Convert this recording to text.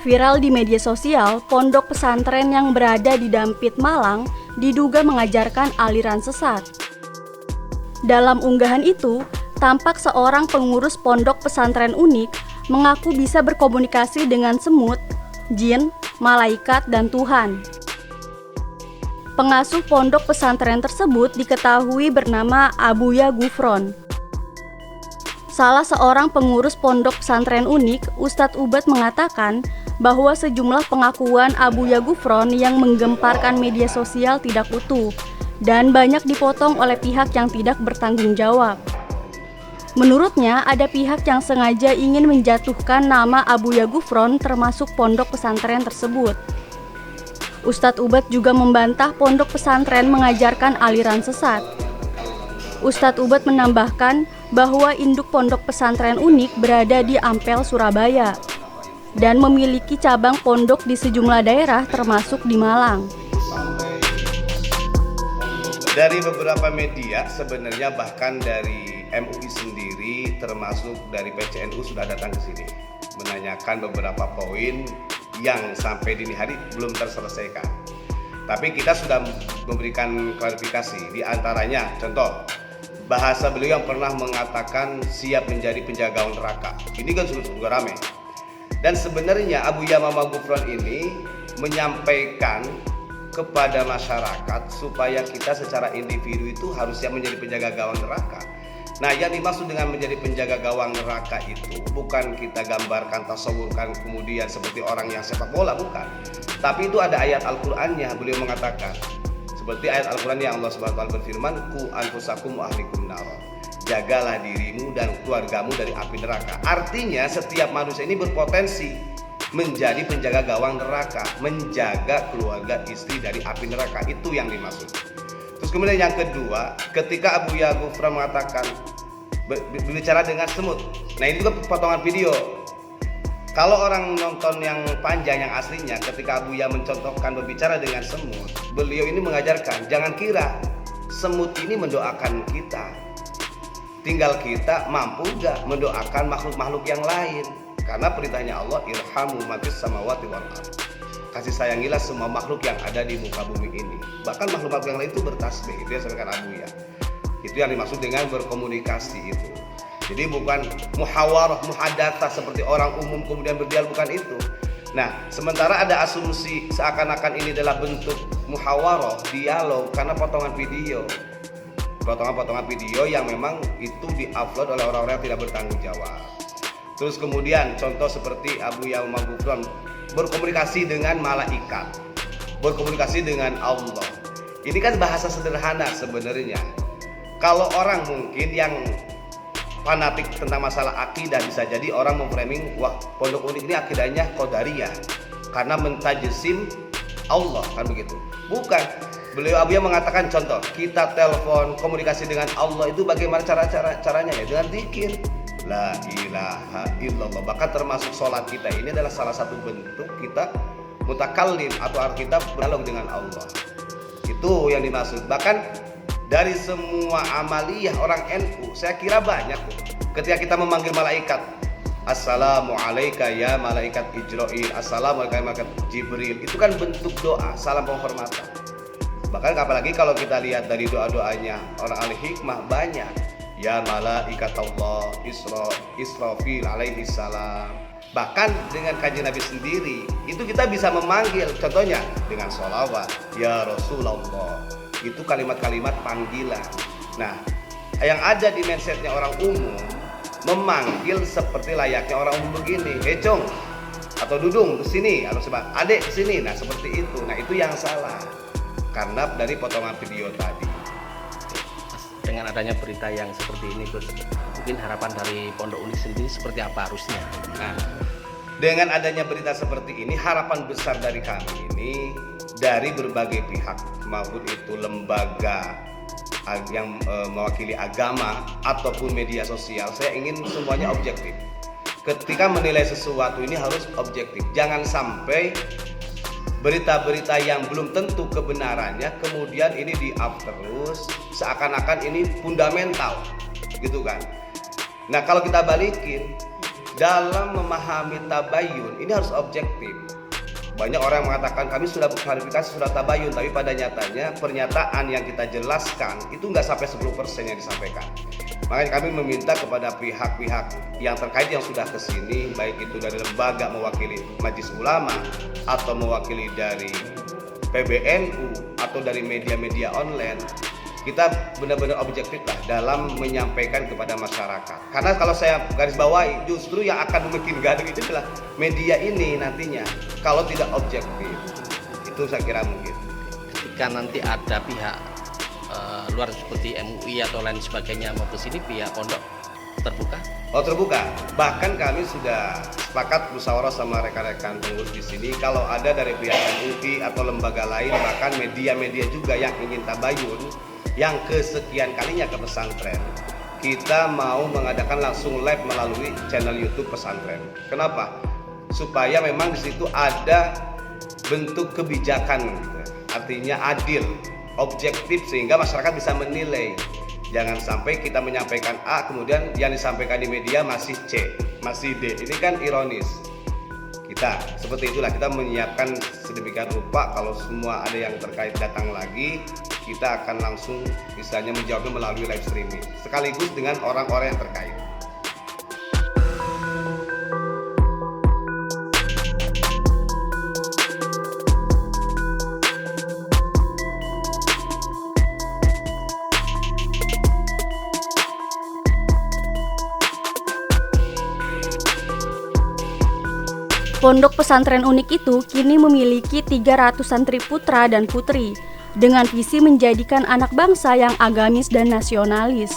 Viral di media sosial, pondok pesantren yang berada di Dampit, Malang diduga mengajarkan aliran sesat. Dalam unggahan itu, tampak seorang pengurus pondok pesantren unik mengaku bisa berkomunikasi dengan semut, jin, malaikat, dan Tuhan. Pengasuh pondok pesantren tersebut diketahui bernama Abuya Gufron. Salah seorang pengurus pondok pesantren unik, Ustadz Ubad, mengatakan bahwa sejumlah pengakuan Abuya Gufron yang menggemparkan media sosial tidak utuh dan banyak dipotong oleh pihak yang tidak bertanggung jawab. Menurutnya, ada pihak yang sengaja ingin menjatuhkan nama Abuya Gufron termasuk pondok pesantren tersebut. Ustadz Ubad juga membantah pondok pesantren mengajarkan aliran sesat. Ustadz Ubad menambahkan bahwa induk pondok pesantren unik berada di Ampel, Surabaya, dan memiliki cabang pondok di sejumlah daerah termasuk di Malang. Dari beberapa media sebenarnya, bahkan dari MUI sendiri termasuk dari PCNU sudah datang ke sini menanyakan beberapa poin yang sampai dini hari belum terselesaikan. Tapi kita sudah memberikan klarifikasi, di antaranya contoh bahasa beliau yang pernah mengatakan siap menjadi penjaga neraka. Ini kan sudah ramai. Dan sebenarnya Abuya Mama Gufron ini menyampaikan kepada masyarakat supaya kita secara individu itu harus siap menjadi penjaga gawang neraka. Nah, yang dimaksud dengan menjadi penjaga gawang neraka itu bukan kita gambarkan, tasawurkan kemudian seperti orang yang sepak bola, bukan. Tapi itu ada ayat Al-Qur'annya, beliau mengatakan. Seperti ayat Al-Qur'an yang Allah Subhanahu wa taala berfirman, "Qu anfusakum wa ahlikum nar." Jagalah dirimu dan keluargamu dari api neraka. Artinya setiap manusia ini berpotensi menjadi penjaga gawang neraka, menjaga keluarga istri dari api neraka. Itu yang dimaksud. Terus kemudian yang kedua, ketika Abuya Gufron mengatakan berbicara dengan semut. Nah, ini juga potongan video. Kalau orang nonton yang panjang yang aslinya, ketika Abuya mencontohkan berbicara dengan semut, beliau ini mengajarkan jangan kira semut ini mendoakan kita. Tinggal kita mampu gak mendoakan makhluk-makhluk yang lain. Karena perintahnya Allah, irhamu matis samawati wal ardh. Kasih sayangilah semua makhluk yang ada di muka bumi ini. Bahkan makhluk-makhluk yang lain itu bertasbih. Itu yang disampaikan Abuya. Itu yang dimaksud dengan berkomunikasi itu. Jadi bukan muhawarah, muhadatsah seperti orang umum kemudian berdialog, bukan itu. Nah, sementara ada asumsi seakan-akan ini adalah bentuk muhawarah, dialog, karena potongan video yang memang itu diupload oleh orang-orang yang tidak bertanggung jawab. Terus kemudian contoh seperti Abuya Mama Gufron berkomunikasi dengan malaikat, berkomunikasi dengan Allah. Ini kan bahasa sederhana sebenarnya. Kalau orang mungkin yang fanatik tentang masalah akidah, bisa jadi orang memframing, wah pondok unik ini akidahnya qadariyah karena mentajsim Allah, kan begitu. Bukan. Beliau Abuya mengatakan contoh, kita telepon komunikasi dengan Allah itu bagaimana caranya ya, dengan zikir la ilaha illallah. Bahkan termasuk sholat kita ini adalah salah satu bentuk kita mutakallim atau kita berdialog dengan Allah. Itu yang dimaksud. Bahkan dari semua amaliyah orang NU, saya kira banyak tuh. Ketika kita memanggil malaikat, Assalamualaikum ya malaikat Ijrail, Assalamualaikum ya malaikat Jibril, itu kan bentuk doa, salam penghormatan. Bahkan apalagi kalau kita lihat dari doa-doanya orang ahli hikmah banyak. Ya malaikat Allah Israfil alaihi salam. Bahkan dengan kajian Nabi sendiri itu kita bisa memanggil, contohnya dengan sholawat ya Rasulullah. Itu kalimat-kalimat panggilan. Nah, yang ada di mindsetnya orang umum memanggil seperti layaknya orang umum begini, Cong atau Dudung kesini, atau sebab Adek kesini. Nah, seperti itu. Nah, itu yang salah karena dari potongan video tadi. Dengan adanya berita yang seperti ini, Gus, mungkin harapan dari Pondok Unik sendiri seperti apa harusnya? Nah, dengan adanya berita seperti ini, harapan besar dari kami ini dari berbagai pihak, maupun itu lembaga yang mewakili agama ataupun media sosial, saya ingin semuanya objektif. Ketika menilai sesuatu ini harus objektif. Jangan sampai berita-berita yang belum tentu kebenarannya kemudian ini di-up terus seakan-akan ini fundamental, gitu kan. Nah, kalau kita balikin, dalam memahami tabayun ini harus objektif. Banyak orang mengatakan kami sudah klarifikasi surat tabayun, tapi pada nyatanya pernyataan yang kita jelaskan itu nggak sampai 10% yang disampaikan. Makanya kami meminta kepada pihak-pihak yang terkait yang sudah kesini, baik itu dari lembaga mewakili Majelis Ulama atau mewakili dari PBNU atau dari media-media online, kita benar-benar objektif lah dalam menyampaikan kepada masyarakat. Karena kalau saya garis bawahi, justru yang akan bikin gaduh itu adalah media ini nantinya kalau tidak objektif. Itu saya kira mungkin. Ketika nanti ada pihak luar seperti MUI atau lain sebagainya mau ke sini, pihak pondok terbuka? Oh, terbuka. Bahkan kami sudah sepakat musyawarah sama rekan-rekan pengurus di sini, kalau ada dari pihak MUI atau lembaga lain, bahkan media-media juga yang ingin tabayun yang kesekian kalinya ke pesantren, kita mau mengadakan langsung live melalui channel YouTube pesantren. Kenapa? Supaya memang di situ ada bentuk kebijakan, gitu. Artinya adil, objektif, sehingga masyarakat bisa menilai. Jangan sampai kita menyampaikan A, kemudian yang disampaikan di media masih C, masih D. Ini kan ironis. Kita seperti itulah, kita menyiapkan sedemikian rupa kalau semua ada yang terkait datang lagi, kita akan langsung misalnya menjawabnya melalui live streaming sekaligus dengan orang-orang yang terkait. Pondok pesantren unik itu kini memiliki 300 santri putra dan putri dengan visi menjadikan anak bangsa yang agamis dan nasionalis.